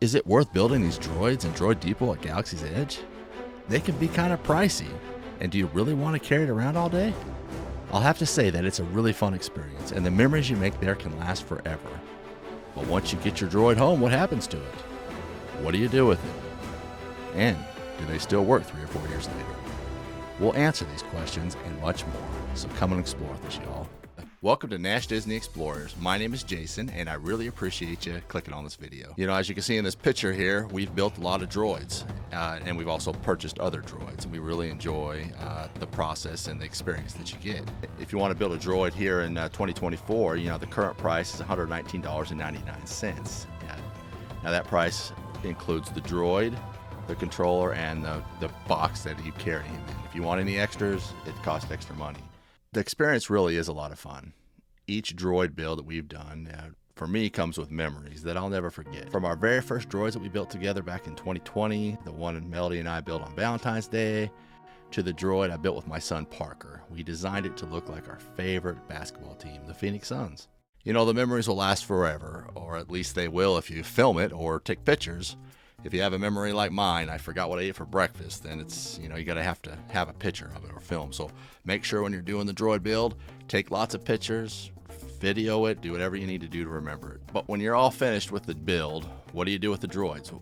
Is it worth building these droids in Droid Depot at Galaxy's Edge? They can be kind of pricey, and do you really want to carry it around all day? I'll have to say that it's a really fun experience, and the memories you make there can last forever. But once you get your droid home, what happens to it? What do you do with it? And do they still work 3 or 4 years later? We'll answer these questions and much more, so come and explore with us, y'all. Welcome to Nash Disney Explorers. My name is Jason, and I really appreciate you clicking on this video. You know, as you can see in this picture here, we've built a lot of droids, and we've also purchased other droids, and we really enjoy the process and the experience that you get. If you want to build a droid here in 2024, you know, the current price is $119.99. Now that price includes the droid, the controller, and the box that you carry him in. If you want any extras, it costs extra money. The experience really is a lot of fun. Each droid build that we've done, for me, comes with memories that I'll never forget. From our very first droids that we built together back in 2020, the one Melody and I built on Valentine's Day, to the droid I built with my son Parker. We designed it to look like our favorite basketball team, the Phoenix Suns. You know, the memories will last forever, or at least they will if you film it or take pictures. If you have a memory like mine, I forgot what I ate for breakfast, then it's, you know, you gotta have to have a picture of it or film. So make sure when you're doing the droid build, take lots of pictures, video it, do whatever you need to do to remember it. But when you're all finished with the build, what do you do with the droids?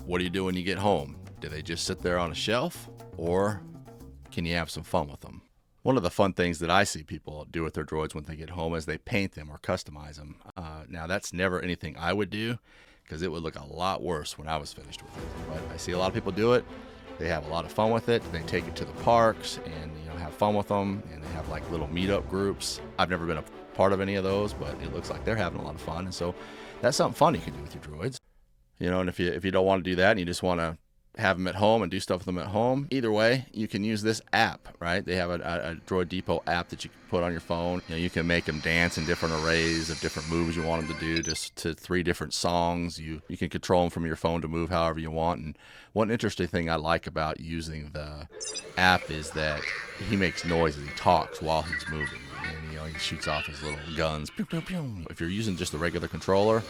What do you do when you get home? Do they just sit there on a shelf, or can you have some fun with them? One of the fun things that I see people do with their droids when they get home is they paint them or customize them. Now that's never anything I would do, because it would look a lot worse when I was finished with it. But I see a lot of people do it. They have a lot of fun with it. They take it to the parks and, you know, have fun with them, and they have like little meetup groups. I've never been a part of any of those, but it looks like they're having a lot of fun. And so that's something fun you can do with your droids. You know, and if you don't want to do that and you just want to have them at home and do stuff with them at home, either way, you can use this app, right? They have a Droid Depot app that you can put on your phone. You know, you can make them dance in different arrays of different moves you want them to do, just to 3 different songs. You can control them from your phone to move however you want. And one interesting thing I like about using the app is that he makes noises. He talks while he's moving. And, you know, he shoots off his little guns. Pew, pew, pew. If you're using just the regular controller,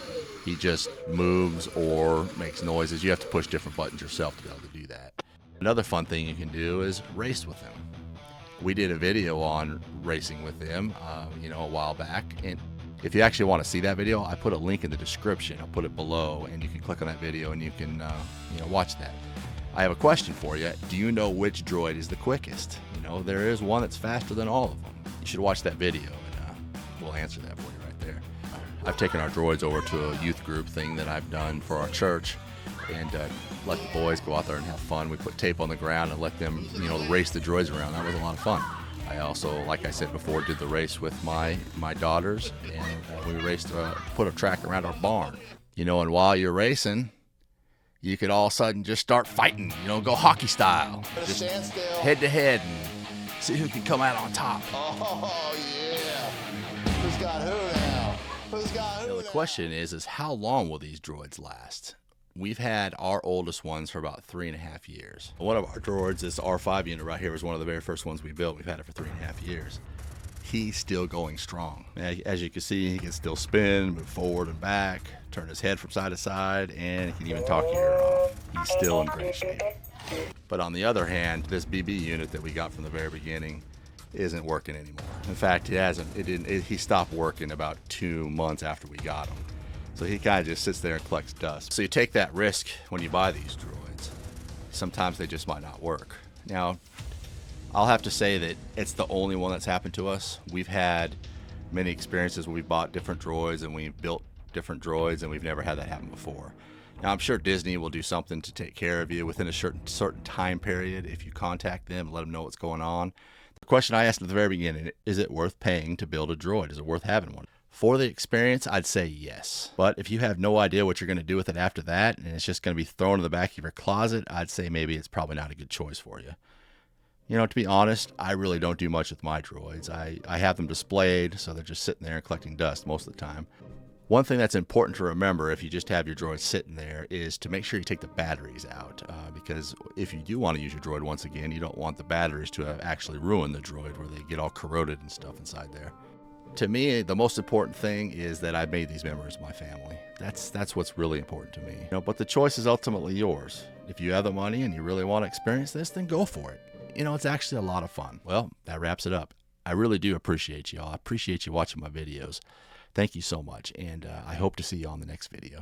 he just moves or makes noises. You have to push different buttons yourself to be able to do that. Another fun thing you can do is race with him. We did a video on racing with him, you know, a while back. And if you actually want to see that video, I put a link in the description. I'll put it below, and you can click on that video and you can, you know, watch that. I have a question for you. Do you know which droid is the quickest? You know, there is one that's faster than all of them. You should watch that video, and we'll answer that for you right there. I've taken our droids over to a youth group thing that I've done for our church, and let the boys go out there and have fun. We put tape on the ground and let them, you know, race the droids around. That was a lot of fun. I also, like I said before, did the race with my daughters, and we raced, put a track around our barn. You know, and while you're racing, you could all of a sudden just start fighting, you know, go hockey style. Just head to head and see who can come out on top. Oh, yeah. Who's got who now? Who's got who now? The question is how long will these droids last? We've had our oldest ones for about 3.5 years. One of our droids, this R5 unit right here, was one of the very first ones we built. We've had it for 3.5 years. He's still going strong. As you can see, he can still spin, move forward and back, turn his head from side to side, and he can even talk your ear off. He's still in great shape. But on the other hand, this BB unit that we got from the very beginning isn't working anymore. In fact, he stopped working about 2 months after we got him. So he kind of just sits there and collects dust. So you take that risk when you buy these droids. Sometimes they just might not work. Now, I'll have to say that it's the only one that's happened to us. We've had many experiences where we've bought different droids and we've built different droids, and we've never had that happen before. Now, I'm sure Disney will do something to take care of you within a certain time period if you contact them and let them know what's going on. The question I asked at the very beginning, is it worth paying to build a droid? Is it worth having one? For the experience, I'd say yes. But if you have no idea what you're going to do with it after that, and it's just going to be thrown in the back of your closet, I'd say maybe it's probably not a good choice for you. You know, to be honest, I really don't do much with my droids. I have them displayed, so they're just sitting there and collecting dust most of the time. One thing that's important to remember if you just have your droid sitting there is to make sure you take the batteries out, because if you do want to use your droid once again, you don't want the batteries to have actually ruined the droid where they get all corroded and stuff inside there. To me, the most important thing is that I made these memories with my family. That's what's really important to me. But the choice is ultimately yours. If you have the money and you really want to experience this, then go for it. It's actually a lot of fun. Well, that wraps it up. I really do appreciate y'all. I appreciate you watching my videos. Thank you so much, and I hope to see you on the next video.